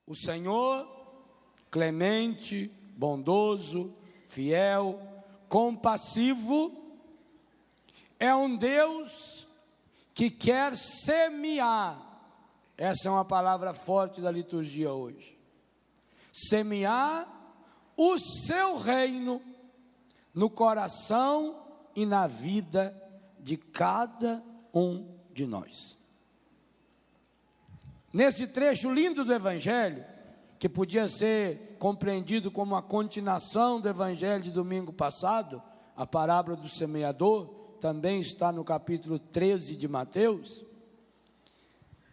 O Senhor, clemente, bondoso, fiel, compassivo, é um Deus que quer semear. Essa é uma palavra forte da liturgia hoje. Semear o seu reino no coração e na vida de cada um de nós. Nesse trecho lindo do Evangelho, que podia ser compreendido como a continuação do Evangelho de domingo passado, a parábola do semeador, também está no capítulo 13 de Mateus.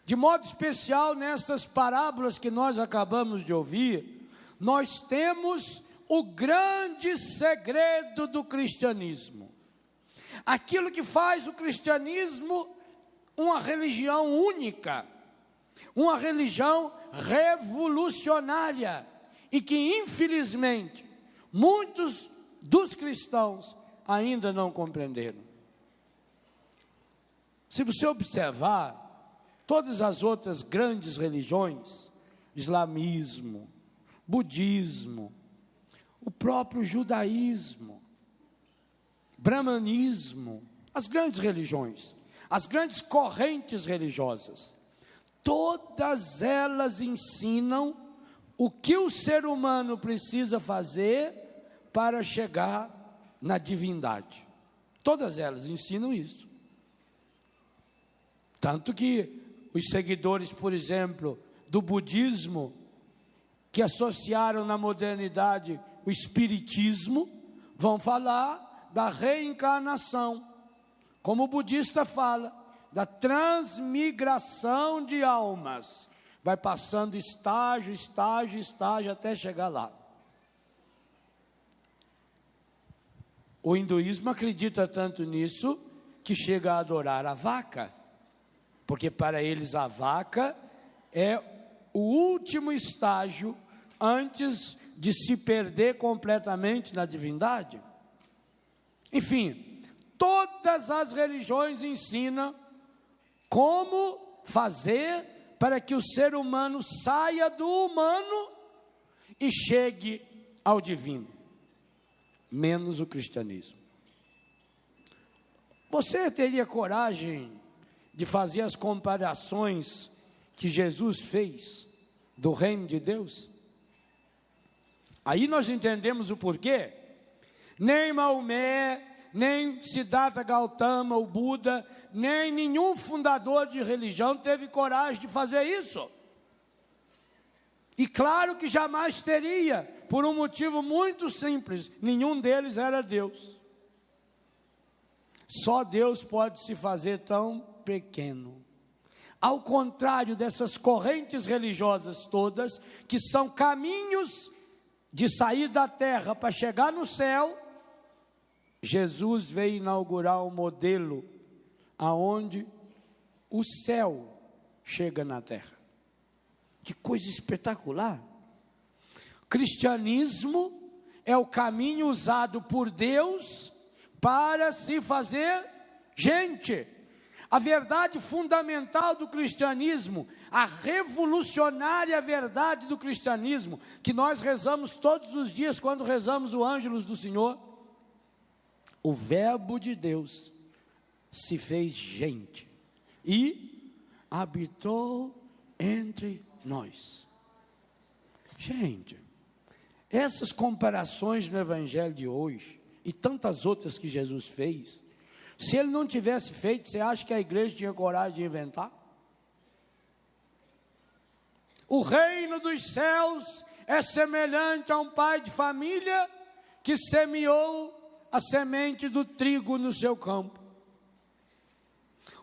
De modo especial, nessas parábolas que nós acabamos de ouvir, nós temos o grande segredo do cristianismo. Aquilo que faz o cristianismo uma religião única, uma religião revolucionária, e que infelizmente muitos dos cristãos ainda não compreenderam. Se você observar todas as outras grandes religiões, islamismo, budismo, o próprio judaísmo, brahmanismo, as grandes religiões, as grandes correntes religiosas, todas elas ensinam o que o ser humano precisa fazer para chegar na divindade. Todas elas ensinam isso. Tanto que os seguidores, por exemplo, do budismo, que associaram na modernidade o espiritismo, vão falar da reencarnação, como o budista fala, da transmigração de almas, vai passando estágio, até chegar lá. O hinduísmo acredita tanto nisso, que chega a adorar a vaca, porque para eles a vaca é o último estágio antes de se perder completamente na divindade. Enfim, todas as religiões ensinam como fazer para que o ser humano saia do humano e chegue ao divino, menos o cristianismo. Você teria coragem de fazer as comparações que Jesus fez do reino de Deus? Aí nós entendemos o porquê. Nem Maomé, nem Siddhartha Gautama, o Buda, nem nenhum fundador de religião teve coragem de fazer isso. E claro que jamais teria, por um motivo muito simples: nenhum deles era Deus. Só Deus pode se fazer tão pequeno. Ao contrário dessas correntes religiosas todas, que são caminhos de sair da terra para chegar no céu, Jesus veio inaugurar um modelo aonde o céu chega na terra. Que coisa espetacular! Cristianismo é o caminho usado por Deus para se fazer gente. A verdade fundamental do cristianismo, a revolucionária verdade do cristianismo, que nós rezamos todos os dias quando rezamos o Ângelus do Senhor: o verbo de Deus se fez gente e habitou entre nós. Gente, essas comparações no Evangelho de hoje e tantas outras que Jesus fez, se ele não tivesse feito, você acha que a igreja tinha coragem de inventar? O reino dos céus é semelhante a um pai de família que semeou a semente do trigo no seu campo.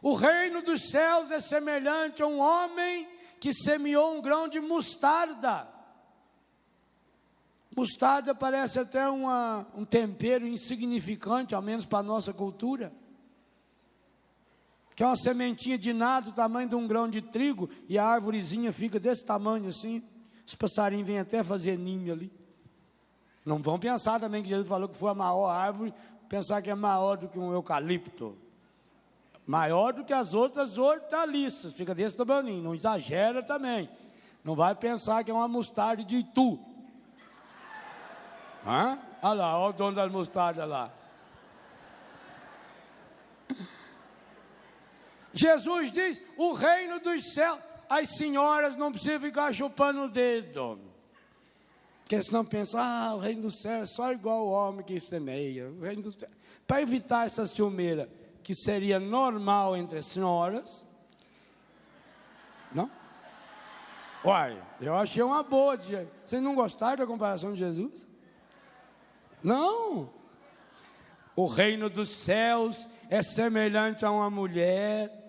O reino dos céus é semelhante a um homem que semeou um grão de mostarda. Mostarda parece até um tempero insignificante, ao menos para a nossa cultura, que é uma sementinha de nada, do tamanho de um grão de trigo, e a árvorezinha fica desse tamanho assim. Os passarinhos vêm até fazer ninho ali. Não vão pensar também que Jesus falou que foi a maior árvore, pensar que é maior do que um eucalipto, maior do que as outras hortaliças, fica desse tamanho, não exagera também. Não vai pensar que é uma mostarda de Itu. Hã? Olha lá, olha o dono da mostarda lá. Jesus diz, o reino dos céus. As senhoras não precisam ficar chupando o dedo. Porque senão pensam, o reino do céu é só igual o homem que semeia. O reino do céu. Para evitar essa ciumeira, que seria normal entre as senhoras. Não? Uai, eu achei uma boa. Vocês não gostaram da comparação de Jesus? Não. O reino dos céus é semelhante a uma mulher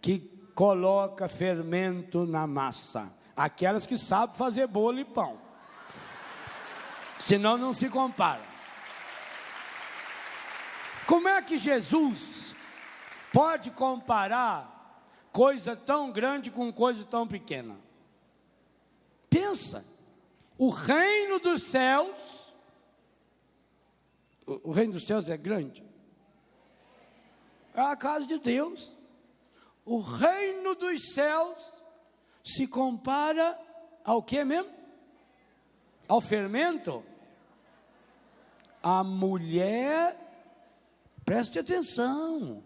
que coloca fermento na massa. Aquelas que sabem fazer bolo e pão. Senão não se compara. Como é que Jesus pode comparar coisa tão grande com coisa tão pequena? Pensa, o reino dos céus, o reino dos céus é grande, é a casa de Deus. O reino dos céus se compara ao que mesmo? Ao fermento? A mulher, preste atenção,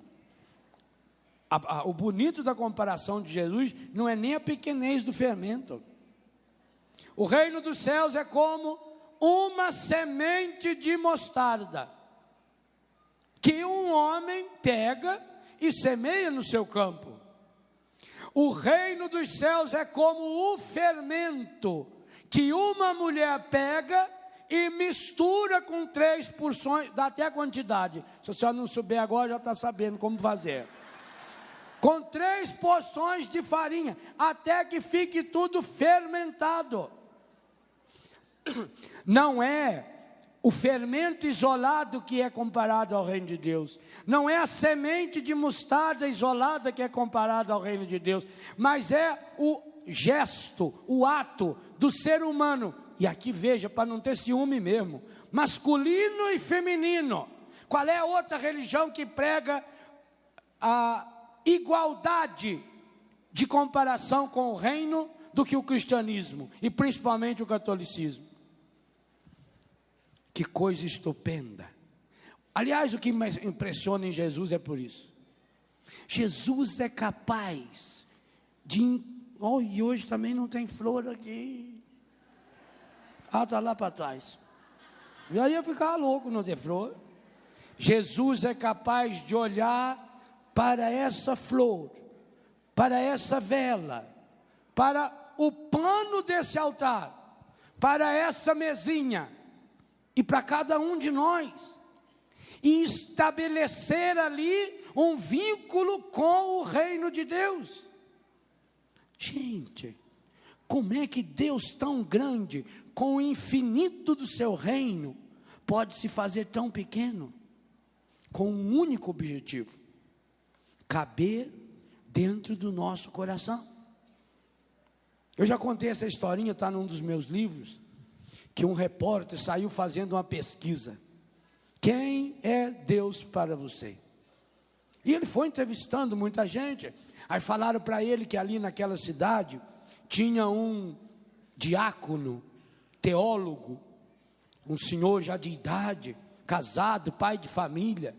o bonito da comparação de Jesus não é nem a pequenez do fermento. O reino dos céus é como uma semente de mostarda, que um homem pega e semeia no seu campo. O reino dos céus é como o fermento, que uma mulher pega e mistura com 3 porções, dá até a quantidade. Se a senhora não souber agora, já está sabendo como fazer. Com 3 porções de farinha, até que fique tudo fermentado. Não é o fermento isolado que é comparado ao reino de Deus. Não é a semente de mostarda isolada que é comparado ao reino de Deus. Mas é o gesto, o ato do ser humano. E aqui veja, para não ter ciúme mesmo, masculino e feminino. Qual é a outra religião que prega a igualdade de comparação com o reino do que o cristianismo, e principalmente o catolicismo? Que coisa estupenda. Aliás, o que me impressiona em Jesus é por isso. Jesus é capaz de... Oh, e hoje também não tem flor aqui. Ah, está lá para trás. E aí eu ficava louco não ter flor. Jesus é capaz de olhar para essa flor, para essa vela, para o pano desse altar, para essa mesinha, e para cada um de nós, e estabelecer ali um vínculo com o reino de Deus. Gente, como é que Deus tão grande, com o infinito do seu reino, pode se fazer tão pequeno, com um único objetivo: caber dentro do nosso coração? Eu já contei essa historinha, está num dos meus livros, que um repórter saiu fazendo uma pesquisa. Quem é Deus para você? E ele foi entrevistando muita gente. Aí falaram para ele que ali naquela cidade tinha um diácono, teólogo, um senhor já de idade, casado, pai de família,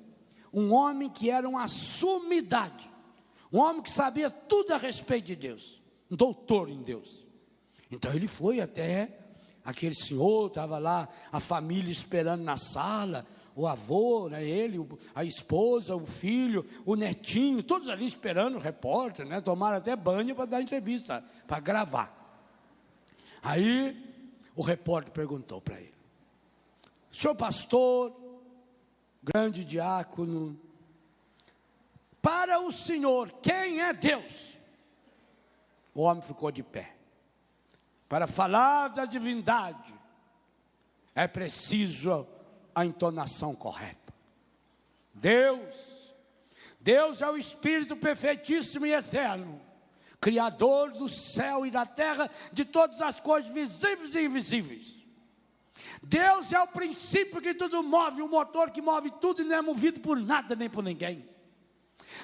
um homem que era uma sumidade, um homem que sabia tudo a respeito de Deus, um doutor em Deus. Então ele foi até aquele senhor, estava lá a família esperando na sala, o avô, né, ele, a esposa, o filho, o netinho, todos ali esperando o repórter, né, tomaram até banho para dar entrevista, para gravar. Aí o repórter perguntou para ele: senhor pastor, grande diácono, para o senhor, quem é Deus? O homem ficou de pé. Para falar da divindade, é preciso a entonação correta. Deus é o Espírito perfeitíssimo e eterno, Criador do céu e da terra, de todas as coisas visíveis e invisíveis. Deus é o princípio que tudo move, o motor que move tudo e não é movido por nada nem por ninguém.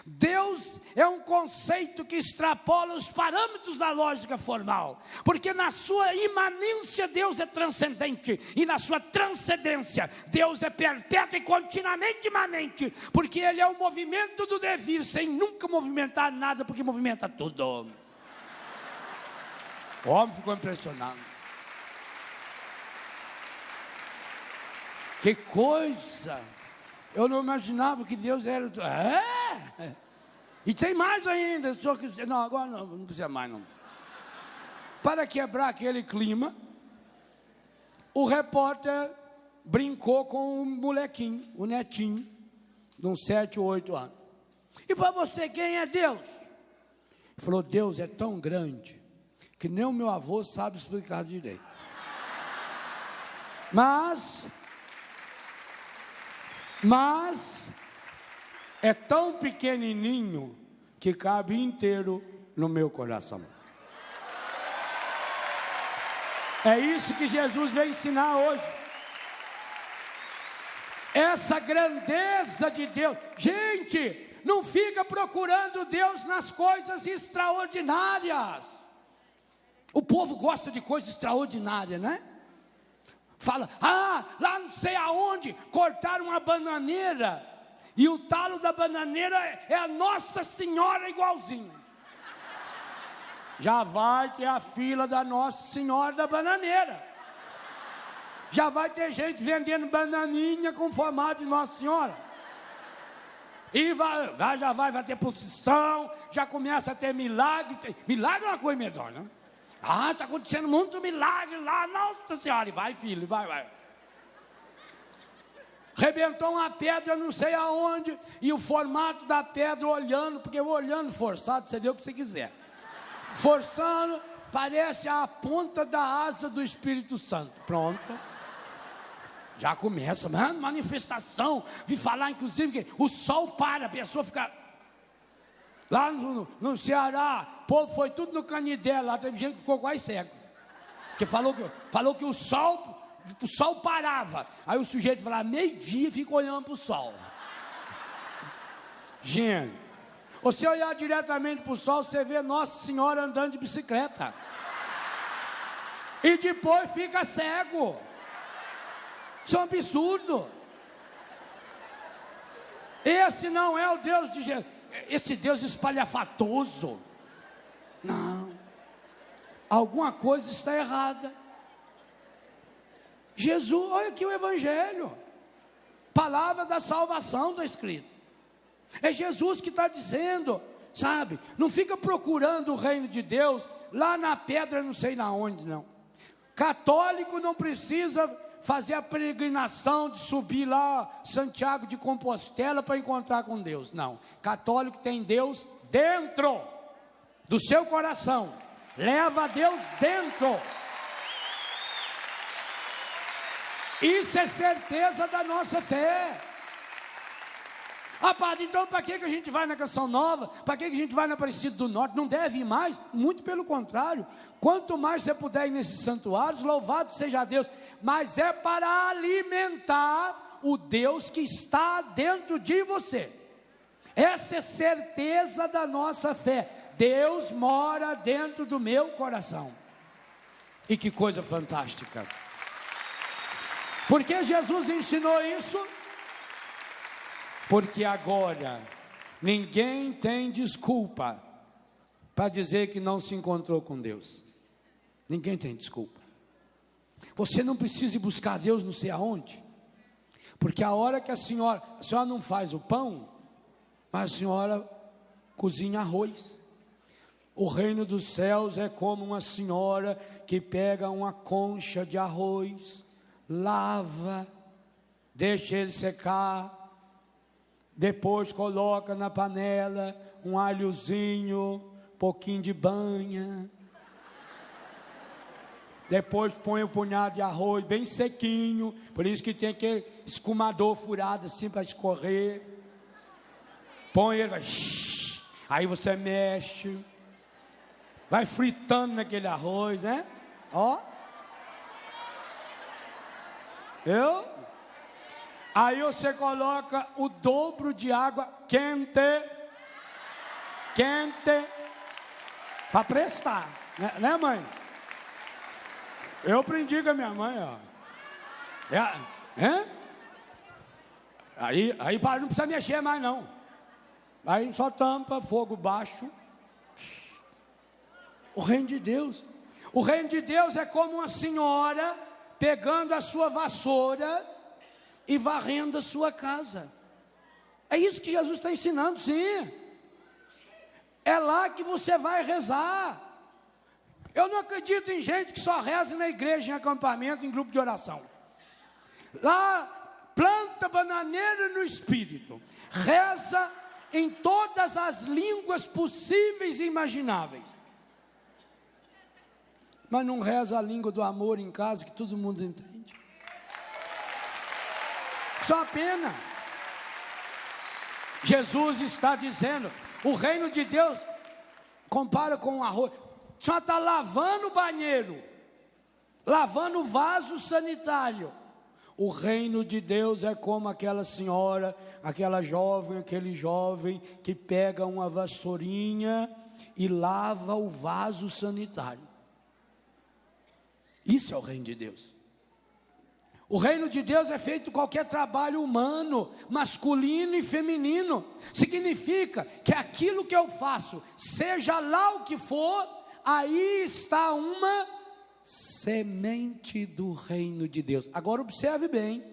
Deus é um conceito que extrapola os parâmetros da lógica formal, porque na sua imanência Deus é transcendente, e na sua transcendência Deus é perpétuo e continuamente imanente, porque Ele é o movimento do devir, sem nunca movimentar nada, porque movimenta tudo. O homem ficou impressionado. Que coisa! Eu não imaginava que Deus era... E tem mais ainda. Só que... Não, agora não precisa mais não. Para quebrar aquele clima, o repórter brincou com o molequinho, o netinho, de uns 7 ou 8 anos. E para você, quem é Deus? Ele falou, Deus é tão grande que nem o meu avô sabe explicar direito. Mas é tão pequenininho que cabe inteiro no meu coração. É isso que Jesus veio ensinar hoje. Essa grandeza de Deus. Gente, não fica procurando Deus nas coisas extraordinárias. O povo gosta de coisa extraordinária, né? Fala, lá não sei aonde, cortaram uma bananeira, e o talo da bananeira é a Nossa Senhora igualzinho. Já vai ter a fila da Nossa Senhora da bananeira. Já vai ter gente vendendo bananinha com formato de Nossa Senhora. E já vai ter procissão, já começa a ter milagre. Milagre é uma coisa medonha, né? Está acontecendo muito milagre lá, Nossa Senhora. E vai, filho, vai. Rebentou uma pedra não sei aonde, e o formato da pedra olhando, porque olhando forçado, você vê o que você quiser. Forçando, parece a ponta da asa do Espírito Santo. Pronto. Já começa, manifestação. Vi falar, inclusive, que o sol para, a pessoa fica... Lá no Ceará, o povo foi tudo no Canidé, lá teve gente que ficou quase cego. Porque falou que o sol parava. Aí o sujeito falava, meio-dia, fica olhando para o sol. Gente, você olhar diretamente para o sol, você vê Nossa Senhora andando de bicicleta. E depois fica cego. Isso é um absurdo. Esse não é o Deus de Jesus. Esse Deus espalhafatoso. Não. Alguma coisa está errada. Jesus, olha aqui o Evangelho. Palavra da salvação está escrito. É Jesus que está dizendo, sabe? Não fica procurando o reino de Deus lá na pedra, não sei na onde, não. Católico não precisa fazer a peregrinação de subir lá Santiago de Compostela para encontrar com Deus. Não, católico tem Deus dentro do seu coração. Leva Deus dentro. Isso é certeza da nossa fé. Padre, então para que a gente vai na Canção Nova? Para que a gente vai na Aparecida do Norte? Não deve ir mais? Muito pelo contrário. Quanto mais você puder ir nesses santuários, louvado seja Deus. Mas é para alimentar o Deus que está dentro de você. Essa é certeza da nossa fé. Deus mora dentro do meu coração. E que coisa fantástica. Por que Jesus ensinou isso? Porque agora ninguém tem desculpa para dizer que não se encontrou com Deus. Ninguém tem desculpa. Você não precisa ir buscar Deus não sei aonde, porque a hora que a senhora não faz o pão, mas a senhora cozinha arroz. O reino dos céus é como uma senhora que pega uma concha de arroz, lava, deixa ele secar, depois coloca na panela um alhozinho, pouquinho de banha, depois põe um punhado de arroz bem sequinho, por isso que tem aquele escumador furado assim para escorrer, põe ele, aí você mexe, vai fritando naquele arroz, né? Aí você coloca o dobro de água quente quente, para prestar, né, mãe? Eu aprendi com a minha mãe, ó. Aí não precisa mexer mais, não. Aí só tampa, fogo baixo. O reino de Deus. O reino de Deus é como uma senhora pegando a sua vassoura e varrendo a sua casa. É isso que Jesus está ensinando, sim. É lá que você vai rezar. Eu não acredito em gente que só reza na igreja, em acampamento, em grupo de oração. Lá, planta bananeira no Espírito. Reza em todas as línguas possíveis e imagináveis. Mas não reza a língua do amor em casa, que todo mundo entende. Só a pena. Jesus está dizendo, o reino de Deus, compara com um arroz. Só está lavando o banheiro, lavando o vaso sanitário. O reino de Deus é como aquela senhora, aquela jovem, aquele jovem que pega uma vassourinha e lava o vaso sanitário. Isso é o reino de Deus. O reino de Deus é feito qualquer trabalho humano, masculino e feminino. Significa que aquilo que eu faço, seja lá o que for, aí está uma semente do reino de Deus. Agora observe bem,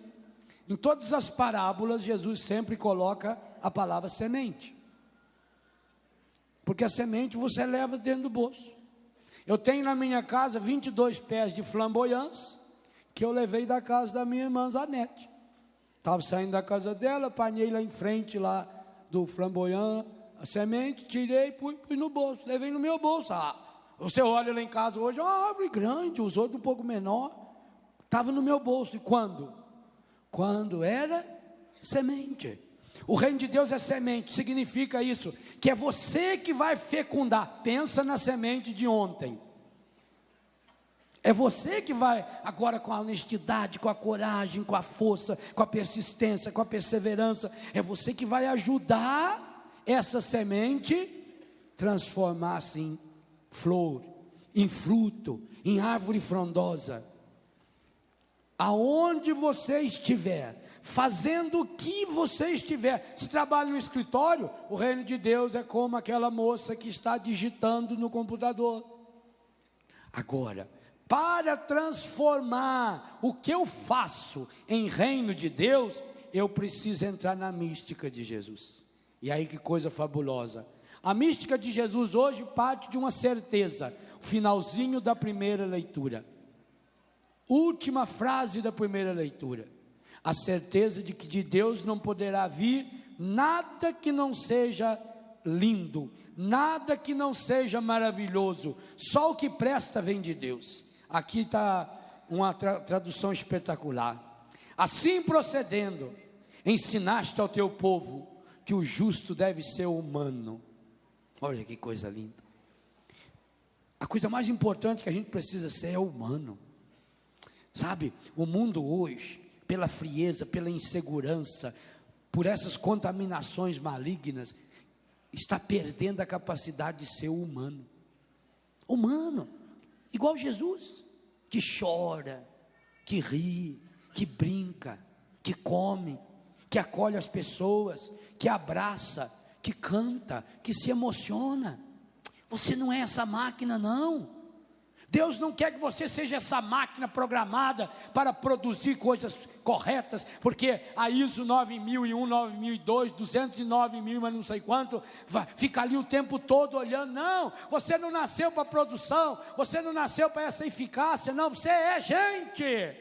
em todas as parábolas Jesus sempre coloca a palavra semente, porque a semente você leva dentro do bolso. Eu tenho na minha casa 22 pés de flamboyance, que eu levei da casa da minha irmã Zanete. Estava saindo da casa dela, apanhei lá em frente lá do flamboyant, a semente, tirei, pus no bolso, levei no meu bolso. Você olha lá em casa hoje, uma árvore grande, os outros um pouco menor, estava no meu bolso. E quando? Quando era semente. O reino de Deus é semente, significa isso, que é você que vai fecundar. Pensa na semente de ontem. É você que vai, agora com a honestidade, com a coragem, com a força, com a persistência, com a perseverança, é você que vai ajudar essa semente transformar-se em flor, em fruto, em árvore frondosa. Aonde você estiver, fazendo o que você estiver, se trabalha no escritório, o reino de Deus é como aquela moça que está digitando no computador. Agora, para transformar o que eu faço em reino de Deus, eu preciso entrar na mística de Jesus. E aí que coisa fabulosa. A mística de Jesus hoje parte de uma certeza, o finalzinho da primeira leitura. Última frase da primeira leitura. A certeza de que de Deus não poderá vir nada que não seja lindo, nada que não seja maravilhoso, só o que presta vem de Deus. Aqui está uma tradução espetacular. Assim procedendo, ensinaste ao teu povo que o justo deve ser humano. Olha que coisa linda. A coisa mais importante que a gente precisa ser é humano. Sabe, o mundo hoje, pela frieza, pela insegurança, por essas contaminações malignas, está perdendo a capacidade de ser humano. Humano, igual Jesus, que chora, que ri, que brinca, que come, que acolhe as pessoas, que abraça, que canta, que se emociona. Você não é essa máquina, não. Deus não quer que você seja essa máquina programada para produzir coisas corretas, porque a ISO 9001, 9002, 209.000, mas não sei quanto, fica ali o tempo todo olhando. Não, você não nasceu para produção, você não nasceu para essa eficácia, não, você é gente.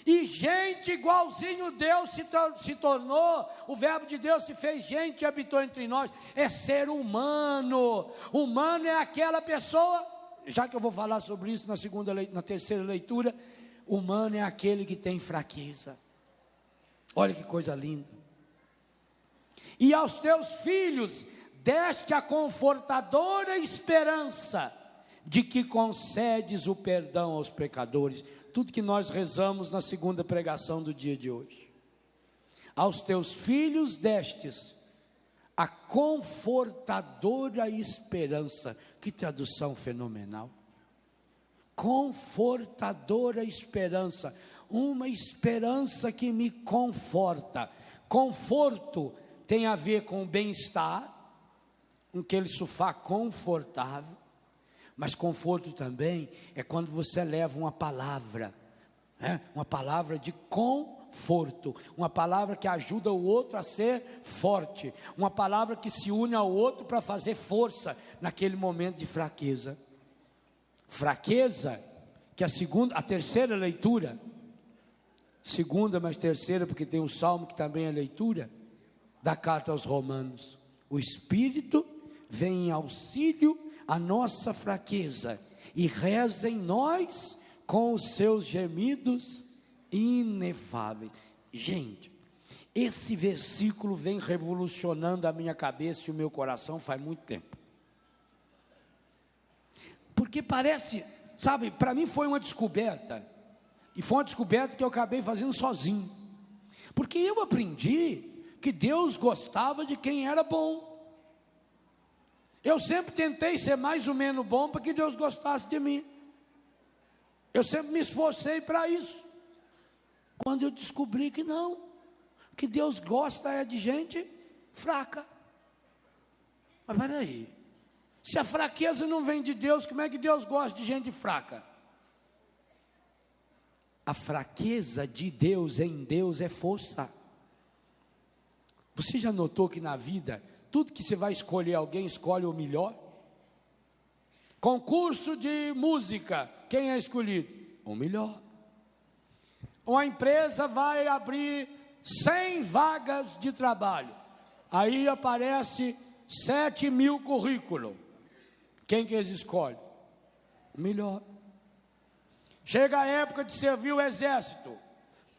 E gente igualzinho Deus se tornou, o verbo de Deus se fez gente e habitou entre nós. É ser humano. Humano é aquela pessoa, já que eu vou falar sobre isso na terceira leitura, humano é aquele que tem fraqueza. Olha que coisa linda. E aos teus filhos deste a confortadora esperança de que concedes o perdão aos pecadores. Tudo que nós rezamos na segunda pregação do dia de hoje. Aos teus filhos destes a confortadora esperança. Que tradução fenomenal. Confortadora esperança, uma esperança que me conforta. Conforto tem a ver com bem-estar, aquele sofá confortável, mas conforto também é quando você leva uma palavra, uma palavra de conforto, uma palavra que ajuda o outro a ser forte, uma palavra que se une ao outro para fazer força naquele momento de fraqueza. Fraqueza, que a terceira leitura, segunda, mas terceira, porque tem o Salmo que também é leitura, da carta aos Romanos. O Espírito vem em auxílio à nossa fraqueza e reza em nós com os seus gemidos inefáveis. Gente, esse versículo vem revolucionando a minha cabeça e o meu coração faz muito tempo. Porque parece, sabe, para mim foi uma descoberta, e foi uma descoberta que eu acabei fazendo sozinho, porque eu aprendi que Deus gostava de quem era bom. Eu sempre tentei ser mais ou menos bom para que Deus gostasse de mim, eu sempre me esforcei para isso, quando eu descobri que não, que Deus gosta é de gente fraca. Mas peraí, se a fraqueza não vem de Deus, como é que Deus gosta de gente fraca? A fraqueza de Deus em Deus é força. Você já notou que na vida, tudo que você vai escolher alguém, escolhe o melhor? Concurso de música, quem é escolhido? O melhor. Uma empresa vai abrir 100 vagas de trabalho, aí aparece 7.000 currículos. Quem que eles escolhem? O melhor. Chega a época de servir o exército,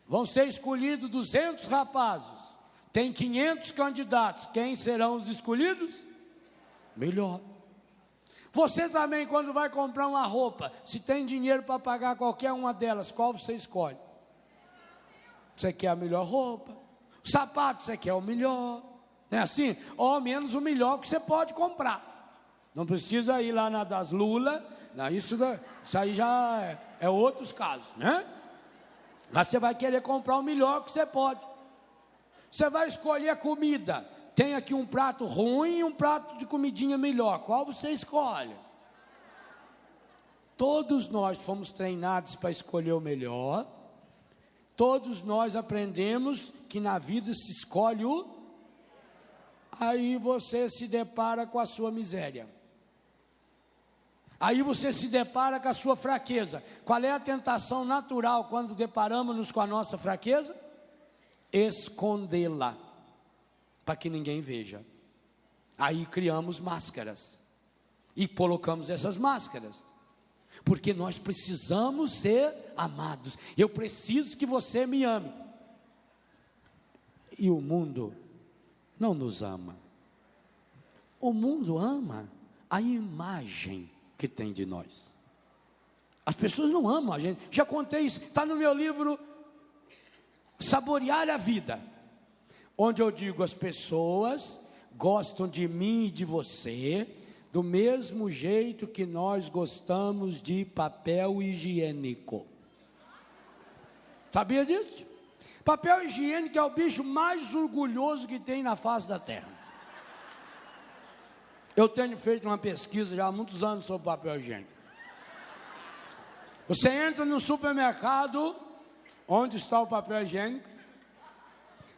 vão ser escolhidos 200 rapazes, tem 500 candidatos, quem serão os escolhidos? Melhor. Você também, quando vai comprar uma roupa, se tem dinheiro para pagar qualquer uma delas, qual você escolhe? Você quer a melhor roupa, o sapato você quer o melhor, não é assim? Ou menos o melhor que você pode comprar. Não precisa ir lá na das Lula, isso aí já é outros casos, né? Mas você vai querer comprar o melhor que você pode. Você vai escolher a comida, tem aqui um prato ruim e um prato de comidinha melhor, qual você escolhe? Todos nós fomos treinados para escolher o melhor, todos nós aprendemos que na vida se escolhe aí você se depara com a sua miséria. Aí você se depara com a sua fraqueza. Qual é a tentação natural quando deparamos-nos com a nossa fraqueza? Escondê-la, para que ninguém veja. Aí criamos máscaras, e colocamos essas máscaras, porque nós precisamos ser amados. Eu preciso que você me ame. E o mundo não nos ama. O mundo ama a imagem que tem de nós. As pessoas não amam a gente. Já contei isso, está no meu livro Saborear a Vida, onde eu digo: as pessoas gostam de mim e de você do mesmo jeito que nós gostamos de papel higiênico. Sabia disso? Papel higiênico é o bicho mais orgulhoso que tem na face da terra. Eu tenho feito uma pesquisa já há muitos anos sobre papel higiênico. Você entra no supermercado, onde está o papel higiênico?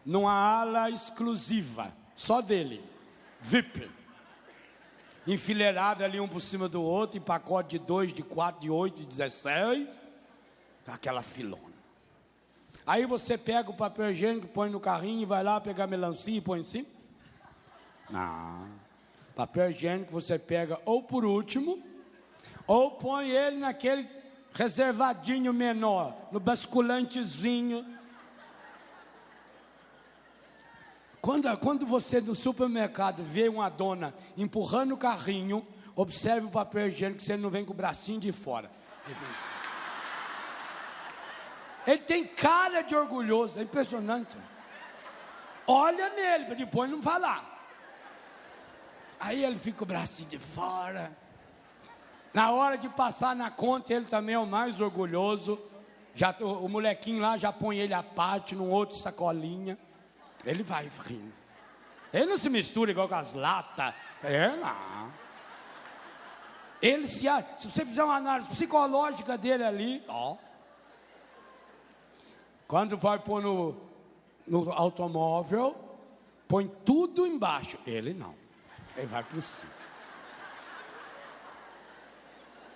Numa ala exclusiva, só dele, VIP. Enfileirado ali um por cima do outro, em pacote de 2, de 4, de 8, de 16. Tá aquela filona. Aí você pega o papel higiênico, põe no carrinho e vai lá pegar melancia e põe em cima? Não. Papel higiênico você pega ou por último, ou põe ele naquele reservadinho menor, no basculantezinho. Quando você no supermercado vê uma dona empurrando o carrinho, observe o papel higiênico, se ele não vem com o bracinho de fora. Ele tem cara de orgulhoso, é impressionante. Olha nele, para depois não falar. Aí ele fica o bracinho de fora. Na hora de passar na conta, ele também é o mais orgulhoso. Já, o molequinho lá já põe ele à parte, num outro sacolinha. Ele vai rindo. Ele não se mistura igual com as latas. Não. Ele se você fizer uma análise psicológica dele ali, ó. Quando vai pôr no automóvel, põe tudo embaixo. Ele não. Ele vai por cima.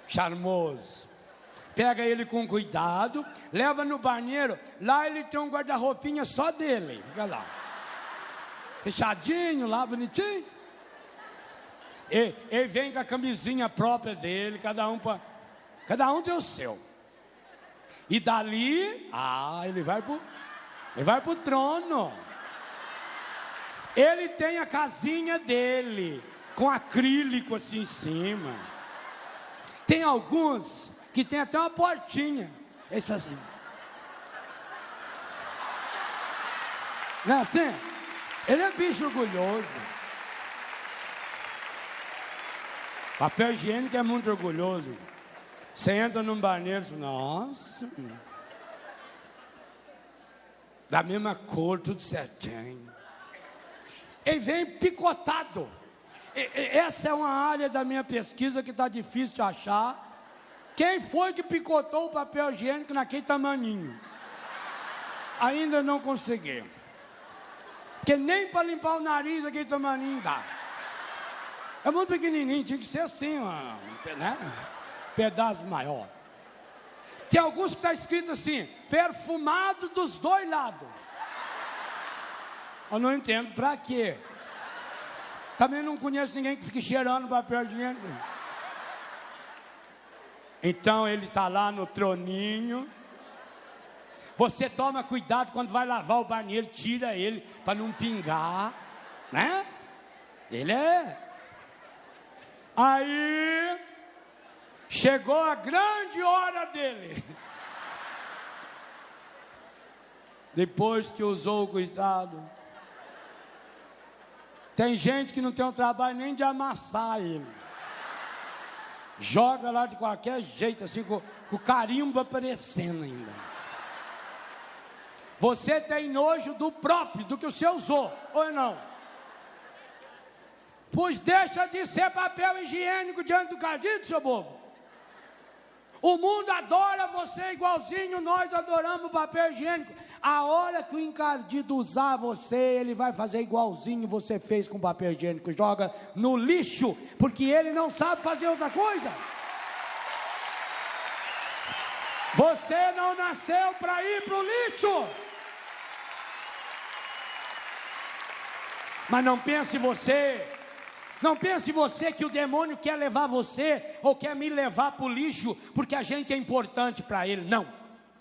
Charmoso. Pega ele com cuidado, leva no banheiro. Lá ele tem um guarda-roupinha só dele. Fica lá. Fechadinho lá, bonitinho. Ele vem com a camisinha própria dele. Cada um tem o seu. E dali, ele vai pro trono. Ele tem a casinha dele, com acrílico assim em cima. Tem alguns que tem até uma portinha. Eles fazem assim. Não é assim? Ele é bicho orgulhoso. Papel higiênico é muito orgulhoso. Você entra num banheiro e fala, nossa, da mesma cor, tudo certinho. Ele vem picotado. Essa é uma área da minha pesquisa que está difícil de achar. Quem foi que picotou o papel higiênico naquele tamaninho? Ainda não consegui. Porque nem para limpar o nariz aquele tamaninho dá. É muito pequenininho, tinha que ser assim, né? Pedaço maior. Tem alguns que está escrito assim, perfumado dos dois lados. Eu não entendo, para quê? Também não conheço ninguém que fique cheirando papel higiênico. Então ele está lá no troninho. Você toma cuidado quando vai lavar o banheiro, tira ele para não pingar, né? Ele é. Aí chegou a grande hora dele. Depois que usou o cuidado. Tem gente que não tem o trabalho nem de amassar ele. Joga lá de qualquer jeito, assim, com o carimbo aparecendo ainda. Você tem nojo do próprio, do que você usou, ou não? Pois deixa de ser papel higiênico diante do cardíaco, seu bobo. O mundo adora você igualzinho nós adoramos o papel higiênico. A hora que o encardido usar você, ele vai fazer igualzinho você fez com o papel higiênico. Joga no lixo, porque ele não sabe fazer outra coisa. Você não nasceu para ir para o lixo. Mas não pense você... Não pense você que o demônio quer levar você ou quer me levar para o lixo porque a gente é importante para ele. Não.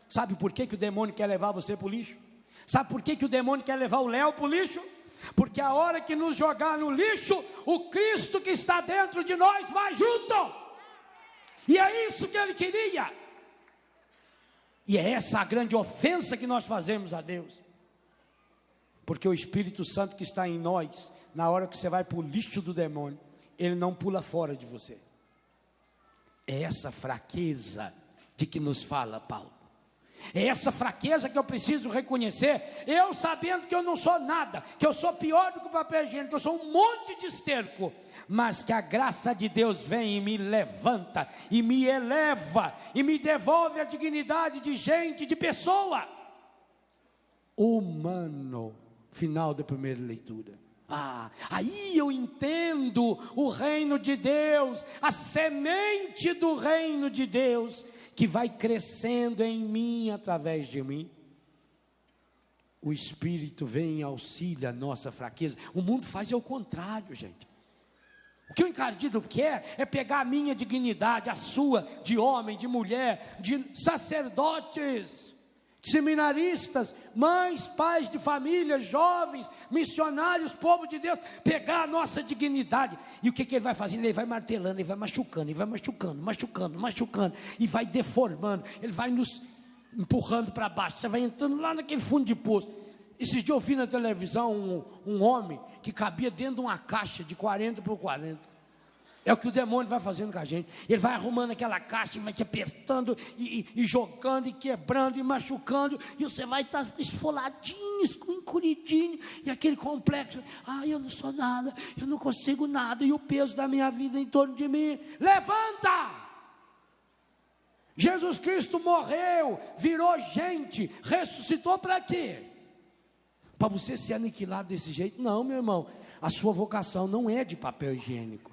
Sabe por que o demônio quer levar você para o lixo? Sabe por que o demônio quer levar o Léo para o lixo? Porque a hora que nos jogar no lixo, o Cristo que está dentro de nós vai junto. E é isso que ele queria. E é essa a grande ofensa que nós fazemos a Deus. Porque o Espírito Santo que está em nós, na hora que você vai para o lixo do demônio, ele não pula fora de você. É essa fraqueza de que nos fala Paulo. É essa fraqueza que eu preciso reconhecer, eu sabendo que eu não sou nada, que eu sou pior do que o papel higiênico, que eu sou um monte de esterco, mas que a graça de Deus vem e me levanta, e me eleva, e me devolve a dignidade de gente, de pessoa. Humano, final da primeira leitura. Aí eu entendo o reino de Deus, a semente do reino de Deus, que vai crescendo em mim, através de mim. O Espírito vem e auxilia a nossa fraqueza. O mundo faz o contrário, gente. O que o encardido quer é pegar a minha dignidade, a sua, de homem, de mulher, de sacerdotes, seminaristas, mães, pais de família, jovens, missionários, povo de Deus, pegar a nossa dignidade. E o que ele vai fazendo? Ele vai martelando, ele vai machucando, e vai deformando, ele vai nos empurrando para baixo. Você vai entrando lá naquele fundo de poço. Esses dias eu vi na televisão um homem que cabia dentro de uma caixa de 40 por 40. É o que o demônio vai fazendo com a gente. Ele vai arrumando aquela caixa e vai te apertando e jogando e quebrando e machucando. E você vai estar esfoladinho, encolhidinho. E aquele complexo. Eu não sou nada, eu não consigo nada. E o peso da minha vida em torno de mim. Levanta! Jesus Cristo morreu, virou gente, ressuscitou para quê? Para você ser aniquilado desse jeito? Não, meu irmão. A sua vocação não é de papel higiênico.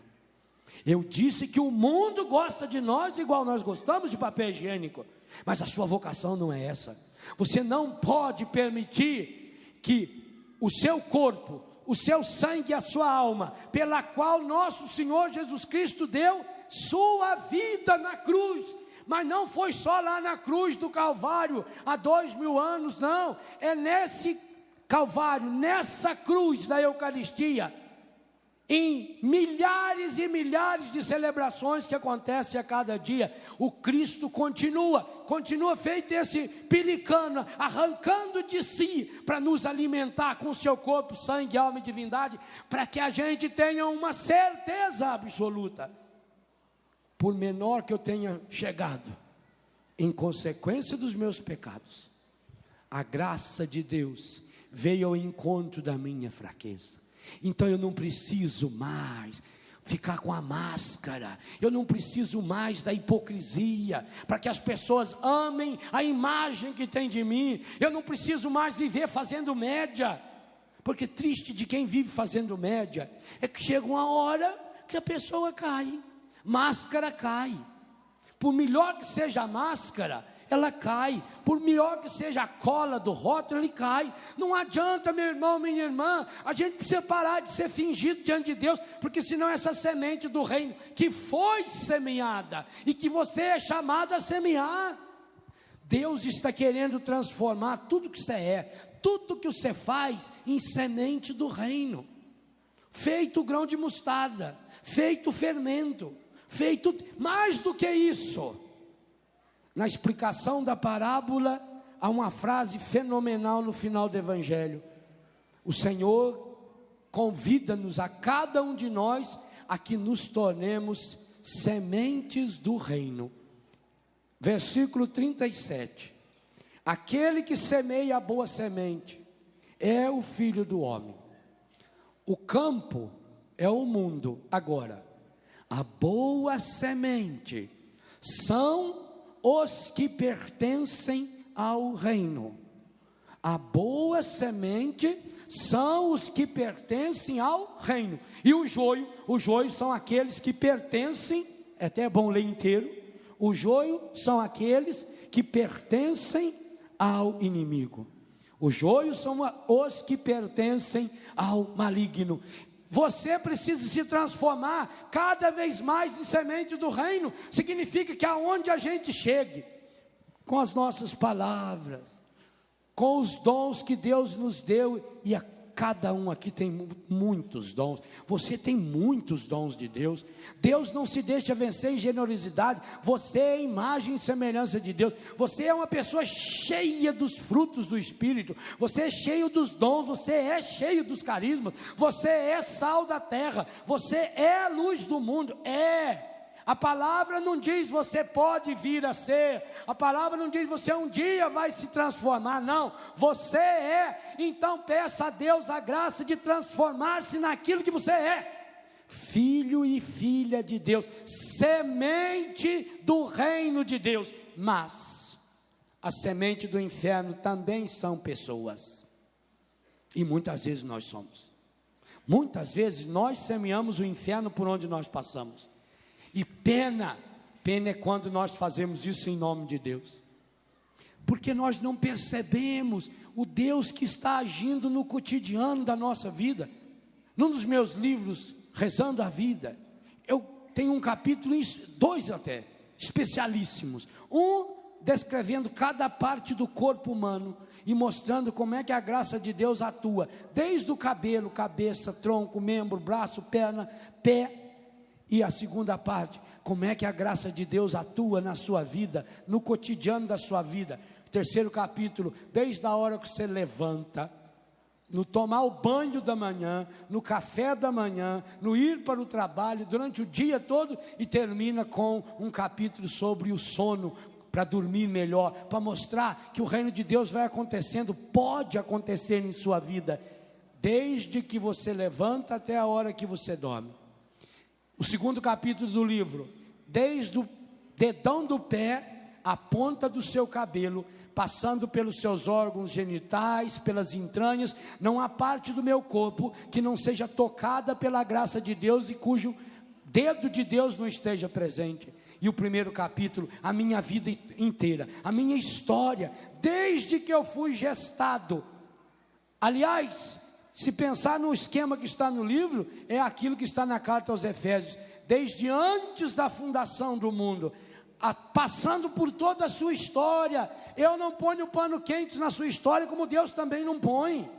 Eu disse que o mundo gosta de nós igual nós gostamos de papel higiênico, mas a sua vocação não é essa. Você não pode permitir que o seu corpo, o seu sangue e a sua alma, pela qual nosso Senhor Jesus Cristo deu sua vida na cruz, mas não foi só lá na cruz do Calvário, há 2000 anos, não, é nesse Calvário, nessa cruz da Eucaristia, em milhares e milhares de celebrações que acontecem a cada dia, o Cristo continua feito esse pelicano, arrancando de si, para nos alimentar com o seu corpo, sangue, alma e divindade, para que a gente tenha uma certeza absoluta, por menor que eu tenha chegado, em consequência dos meus pecados, a graça de Deus veio ao encontro da minha fraqueza. Então eu não preciso mais ficar com a máscara, eu não preciso mais da hipocrisia, para que as pessoas amem a imagem que tem de mim. Eu não preciso mais viver fazendo média, porque triste de quem vive fazendo média, é que chega uma hora que a pessoa cai, máscara cai, por melhor que seja a máscara, ela cai, por melhor que seja a cola do rótulo, ele cai. Não adianta, meu irmão, minha irmã, a gente precisa parar de ser fingido diante de Deus, porque senão essa semente do reino, que foi semeada, e que você é chamado a semear, Deus está querendo transformar tudo que você é, tudo que você faz, em semente do reino, feito grão de mostarda, feito fermento, feito mais do que isso. Na explicação da parábola, há uma frase fenomenal no final do Evangelho. O Senhor convida-nos, a cada um de nós, a que nos tornemos sementes do reino. Versículo 37. Aquele que semeia a boa semente é o Filho do homem. O campo é o mundo. Agora, a boa semente são os que pertencem ao reino. A boa semente são os que pertencem ao reino. E o joio são aqueles que pertencem, é até bom ler inteiro. O joio são aqueles que pertencem ao inimigo. O joio são os que pertencem ao maligno. Você precisa se transformar cada vez mais em semente do reino. Significa que aonde a gente chegue, com as nossas palavras, com os dons que Deus nos deu, e cada um aqui tem muitos dons. Você tem muitos dons de Deus. Deus não se deixa vencer em generosidade. Você é a imagem e semelhança de Deus. Você é uma pessoa cheia dos frutos do Espírito. Você é cheio dos dons. Você é cheio dos carismas. Você é sal da terra. Você é a luz do mundo. A palavra não diz você pode vir a ser, a palavra não diz você um dia vai se transformar, não, você é. Então peça a Deus a graça de transformar-se naquilo que você é, filho e filha de Deus, semente do reino de Deus. Mas a semente do inferno também são pessoas, e muitas vezes nós somos. Muitas vezes nós semeamos o inferno por onde nós passamos. E pena é quando nós fazemos isso em nome de Deus, porque nós não percebemos o Deus que está agindo no cotidiano da nossa vida. Num dos meus livros, Rezando a Vida, eu tenho um capítulo, 2 até, especialíssimos. Um descrevendo cada parte do corpo humano e mostrando como é que a graça de Deus atua, desde o cabelo, cabeça, tronco, membro, braço, perna, pé. E a segunda parte, como é que a graça de Deus atua na sua vida, no cotidiano da sua vida. Terceiro capítulo, desde a hora que você levanta no tomar o banho da manhã, no café da manhã, no ir para o trabalho, durante o dia todo, e termina com um capítulo sobre o sono, para dormir melhor, para mostrar que o reino de Deus vai acontecendo, pode acontecer em sua vida, desde que você levanta até a hora que você dorme. O segundo capítulo do livro, desde o dedão do pé, a ponta do seu cabelo, passando pelos seus órgãos genitais, pelas entranhas, não há parte do meu corpo que não seja tocada pela graça de Deus e cujo dedo de Deus não esteja presente. E o primeiro capítulo, a minha vida inteira, a minha história, desde que eu fui gestado. Aliás, se pensar no esquema que está no livro, é aquilo que está na carta aos Efésios, desde antes da fundação do mundo, passando por toda a sua história. Eu não ponho pano quente na sua história, como Deus também não põe.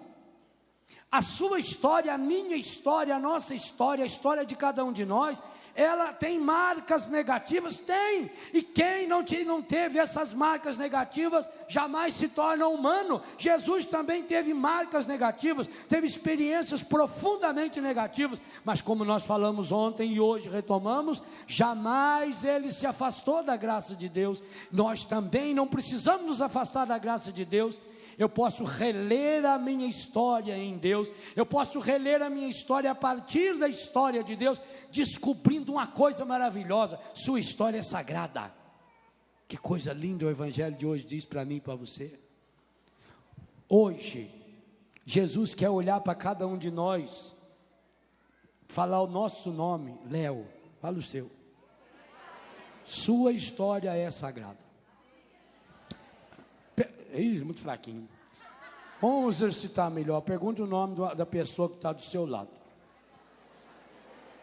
A sua história, a minha história, a nossa história, a história de cada um de nós, ela tem marcas negativas? Tem. E quem não teve essas marcas negativas, jamais se torna humano. Jesus também teve marcas negativas, teve experiências profundamente negativas, mas como nós falamos ontem e hoje retomamos, jamais ele se afastou da graça de Deus. Nós também não precisamos nos afastar da graça de Deus. Eu posso reler a minha história em Deus, eu posso reler a minha história a partir da história de Deus, descobrindo uma coisa maravilhosa: sua história é sagrada. Que coisa linda o Evangelho de hoje diz para mim e para você. Hoje, Jesus quer olhar para cada um de nós, falar o nosso nome. Léo, fala o seu. Sua história é sagrada. Muito fraquinho. Vamos exercitar melhor. Pergunta o nome da pessoa que está do seu lado.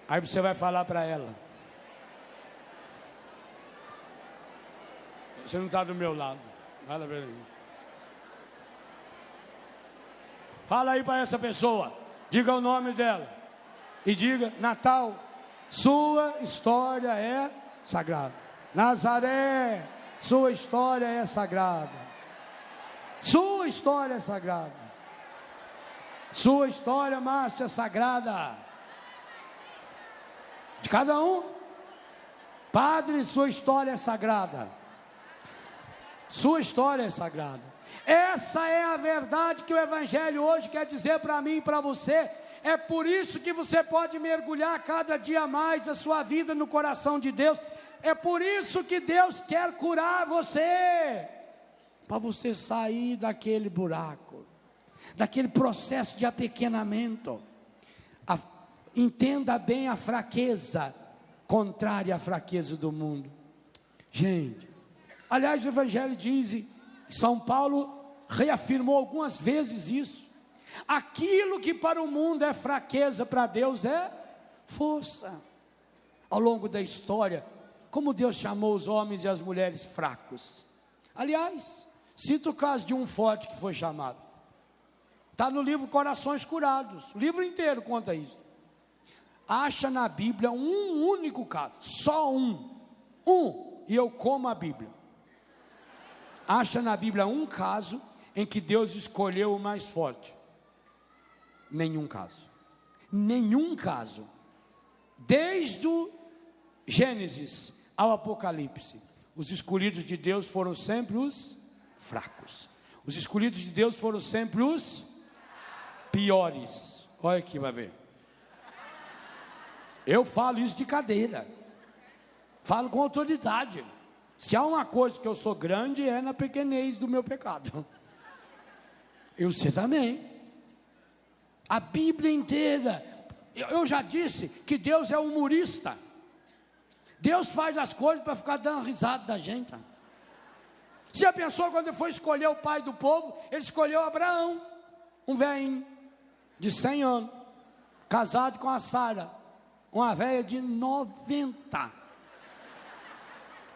Aí você vai falar para ela. Você não está do meu lado. Fala para mim. Fala aí para essa pessoa. Diga o nome dela. E diga: Natal, sua história é sagrada. Nazaré, sua história é sagrada. Sua história é sagrada. Sua história, Márcia, é sagrada. De cada um. Padre, sua história é sagrada. Sua história é sagrada. Essa é a verdade que o Evangelho hoje quer dizer para mim e para você. É por isso que você pode mergulhar cada dia mais a sua vida no coração de Deus. É por isso que Deus quer curar você, para você sair daquele buraco, daquele processo de apequenamento. Entenda bem a fraqueza contrária à fraqueza do mundo. Gente, aliás, o Evangelho diz, São Paulo reafirmou algumas vezes isso: aquilo que para o mundo é fraqueza, para Deus é força. Ao longo da história, como Deus chamou os homens e as mulheres fracos. Aliás, cita o caso de um forte que foi chamado. Está no livro Corações Curados. O livro inteiro conta isso. Acha na Bíblia um único caso. Só um. E eu como a Bíblia. Acha na Bíblia um caso em que Deus escolheu o mais forte. Nenhum caso. Nenhum caso. Desde o Gênesis ao Apocalipse, os escolhidos de Deus foram sempre os fracos. Os escolhidos de Deus foram sempre os piores. Olha aqui, vai ver. Eu falo isso de cadeira. Falo com autoridade. Se há uma coisa que eu sou grande, é na pequenez do meu pecado. Eu sei também. A Bíblia inteira. Eu já disse que Deus é humorista. Deus faz as coisas para ficar dando risada da gente. Você já pensou quando ele foi escolher o pai do povo? Ele escolheu Abraão, um velhinho de 100 anos, casado com a Sara, uma velha de 90,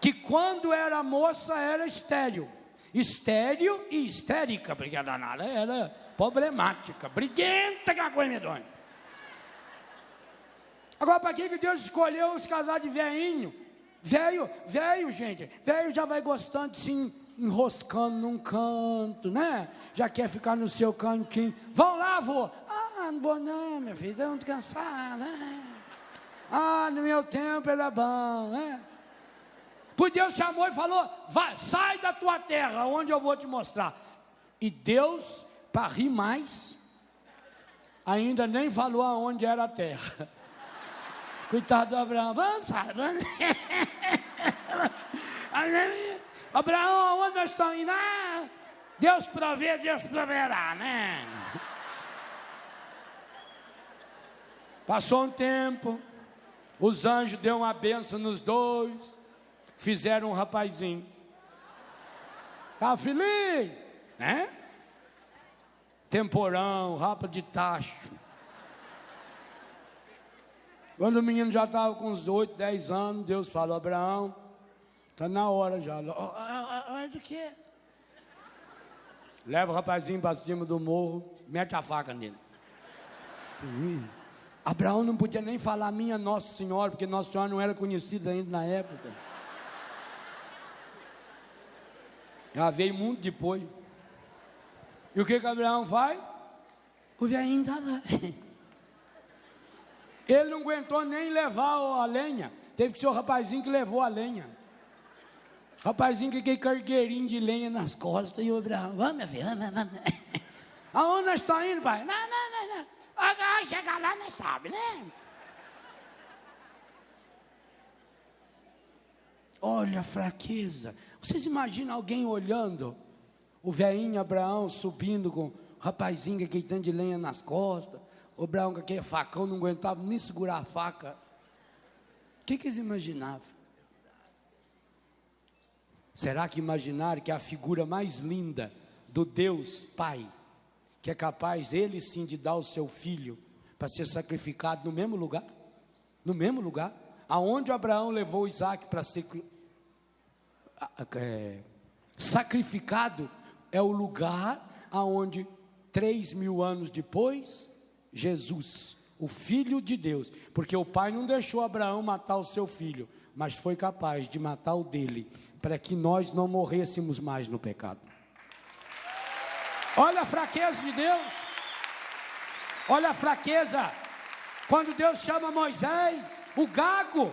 que quando era moça era estéril e histérica, porque a danada era problemática, briguenta, que é uma coisa medonha. Agora, para que Deus escolheu se casar de velhinho? Velho, gente, velho já vai gostando de se enroscando num canto, né? Já quer ficar no seu cantinho. Vão lá, vô. Não vou não, minha filha, estou muito cansado, né? No meu tempo era bom, né? Pois Deus chamou e falou, vai, sai da tua terra, onde eu vou te mostrar. E Deus, para rir mais, ainda nem falou aonde era a terra. Coitado do Abraão, vamos, sabe? Abraão, onde nós estamos indo? Deus provê, Deus proverá, né? Passou um tempo, os anjos deu uma bênção nos dois, fizeram um rapazinho. Estava feliz, né? Temporão, rapa de tacho. Quando o menino já estava com uns 8, 10 anos, Deus falou, Abraão, está na hora já. Hora do quê? Leva o rapazinho para cima do morro, mete a faca nele. Abraão não podia nem falar minha Nossa Senhora, porque Nossa Senhora não era conhecida ainda na época. Ela veio muito depois. E o que Abraão faz? O velhinho está lá. Ele não aguentou nem levar a lenha. Teve que ser o rapazinho que levou a lenha. Rapazinho que aquele cargueirinho de lenha nas costas. E o Abraão, vamos, minha filha, vamos. Aonde nós estamos indo, pai? Não. Agora chegar lá, nós sabe, né? Olha a fraqueza. Vocês imaginam alguém olhando o velhinho Abraão subindo com o rapazinho com aquele tanto de lenha nas costas, o Abraão com aquele facão, não aguentava nem segurar a faca. O que eles imaginavam? Será que imaginaram que a figura mais linda do Deus Pai, que é capaz, ele sim, de dar o seu filho para ser sacrificado no mesmo lugar? No mesmo lugar? Aonde Abraão levou Isaac para ser sacrificado, é o lugar aonde 3.000 anos depois, Jesus, o Filho de Deus, porque o pai não deixou Abraão matar o seu filho, mas foi capaz de matar o dele, para que nós não morrêssemos mais no pecado. Olha a fraqueza de Deus, olha a fraqueza, quando Deus chama Moisés, o gago,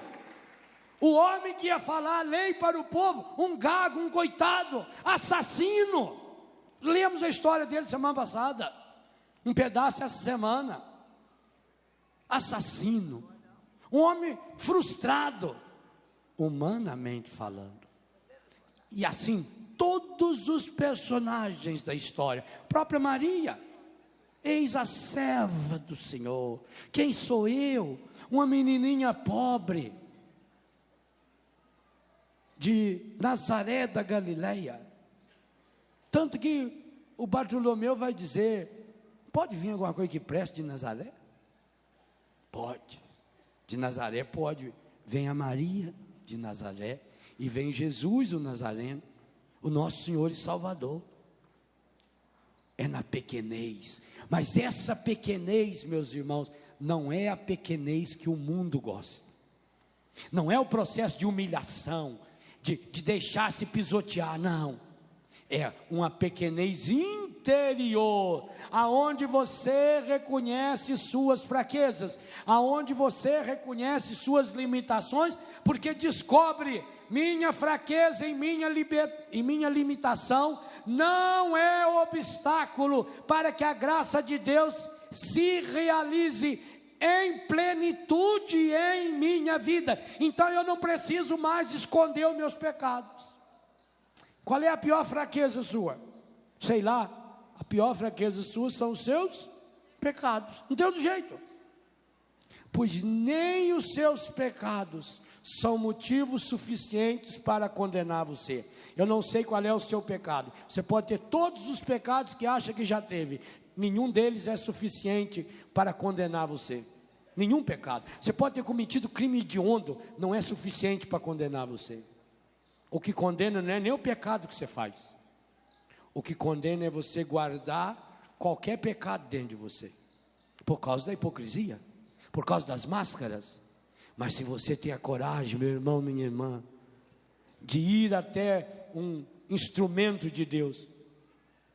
o homem que ia falar a lei para o povo, um gago, um coitado, assassino. Lemos a história dele semana passada, um pedaço essa semana. Assassino, um homem frustrado, humanamente falando. E assim, todos os personagens da história, própria Maria, eis a serva do Senhor, quem sou eu? Uma menininha pobre, de Nazaré da Galileia. Tanto que o Bartolomeu vai dizer, pode vir alguma coisa que preste de Nazaré? Pode, de Nazaré pode, vem a Maria de Nazaré, e vem Jesus o Nazareno, o nosso Senhor e Salvador. É na pequenez, mas essa pequenez, meus irmãos, não é a pequenez que o mundo gosta, não é o processo de humilhação, de deixar-se pisotear, não, é uma pequenez interior, aonde você reconhece suas fraquezas, aonde você reconhece suas limitações, porque descobre, minha fraqueza e minha limitação não é obstáculo para que a graça de Deus se realize em plenitude em minha vida. Então eu não preciso mais esconder os meus pecados. Qual é a pior fraqueza sua? Sei lá, a pior fraqueza sua são os seus pecados. Não tem outro jeito. Pois nem os seus pecados são motivos suficientes para condenar você. Eu não sei qual é o seu pecado. Você pode ter todos os pecados que acha que já teve. Nenhum deles é suficiente para condenar você. Nenhum pecado. Você pode ter cometido crime hediondo, não é suficiente para condenar você. O que condena não é nem o pecado que você faz. O que condena é você guardar qualquer pecado dentro de você, por causa da hipocrisia, por causa das máscaras. Mas se você tem a coragem, meu irmão, minha irmã, de ir até um instrumento de Deus.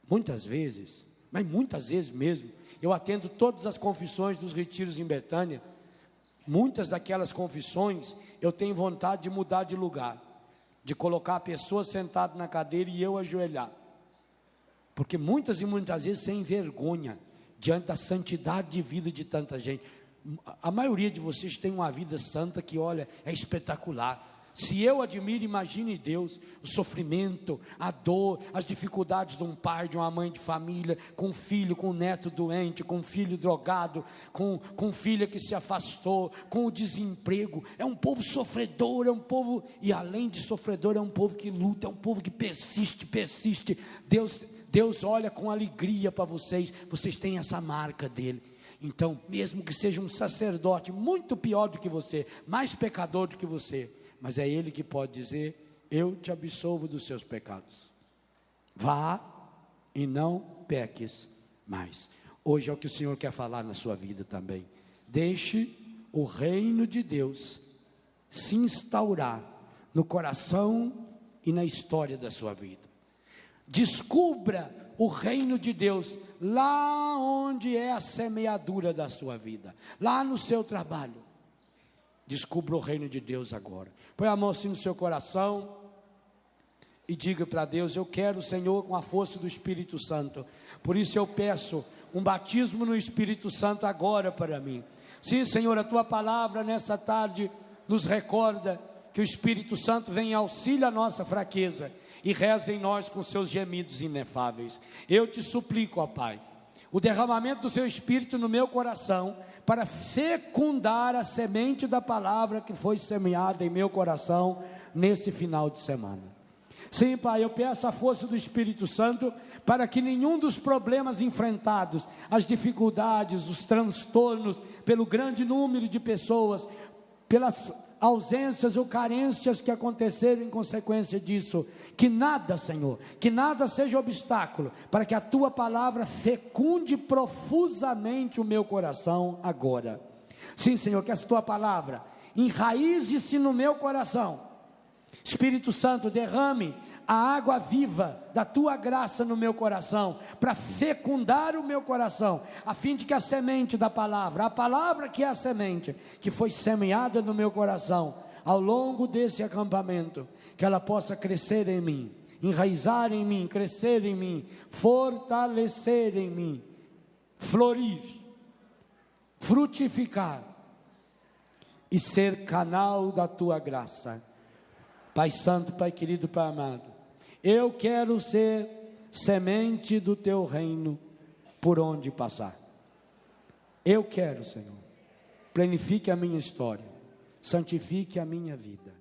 Muitas vezes, mas muitas vezes mesmo, eu atendo todas as confissões dos retiros em Betânia. Muitas daquelas confissões, eu tenho vontade de mudar de lugar, de colocar a pessoa sentada na cadeira e eu ajoelhar, porque muitas e muitas vezes sem vergonha, diante da santidade de vida de tanta gente. A maioria de vocês tem uma vida santa que, olha, é espetacular. Se eu admiro, imagine Deus, o sofrimento, a dor, as dificuldades de um pai, de uma mãe de família, com um filho, com um neto doente, com um filho drogado, com filha que se afastou, com o desemprego. É um povo sofredor, é um povo, e além de sofredor, é um povo que luta, é um povo que persiste. Deus olha com alegria para vocês, vocês têm essa marca dele. Então, mesmo que seja um sacerdote muito pior do que você, mais pecador do que você, mas é Ele que pode dizer: eu te absolvo dos seus pecados, vá e não peques mais. Hoje é o que o Senhor quer falar na sua vida também. Deixe o reino de Deus se instaurar no coração e na história da sua vida. Descubra o reino de Deus lá onde é a semeadura da sua vida, lá no seu trabalho. Descubra o reino de Deus agora. Põe a mão assim no seu coração e diga para Deus: eu quero, Senhor, com a força do Espírito Santo. Por isso eu peço um batismo no Espírito Santo agora para mim. Sim, Senhor, a tua palavra nessa tarde nos recorda que o Espírito Santo vem em auxílio à nossa fraqueza e reza em nós com seus gemidos inefáveis. Eu te suplico, ó Pai, o derramamento do seu Espírito no meu coração, para fecundar a semente da palavra que foi semeada em meu coração nesse final de semana. Sim, Pai, eu peço a força do Espírito Santo para que nenhum dos problemas enfrentados, as dificuldades, os transtornos, pelo grande número de pessoas, pelas ausências ou carências que aconteceram em consequência disso, que nada, Senhor, que nada seja obstáculo para que a tua palavra fecunde profusamente o meu coração agora. Sim, Senhor, que essa tua palavra enraize-se no meu coração. Espírito Santo, derrame a água viva da tua graça no meu coração, para fecundar o meu coração, a fim de que a semente da palavra, a palavra que é a semente, que foi semeada no meu coração, ao longo desse acampamento, que ela possa crescer em mim, enraizar em mim, crescer em mim, fortalecer em mim, florir, frutificar, e ser canal da tua graça. Pai Santo, Pai querido, Pai amado, eu quero ser semente do teu reino por onde passar. Eu quero, Senhor, planifique a minha história, santifique a minha vida.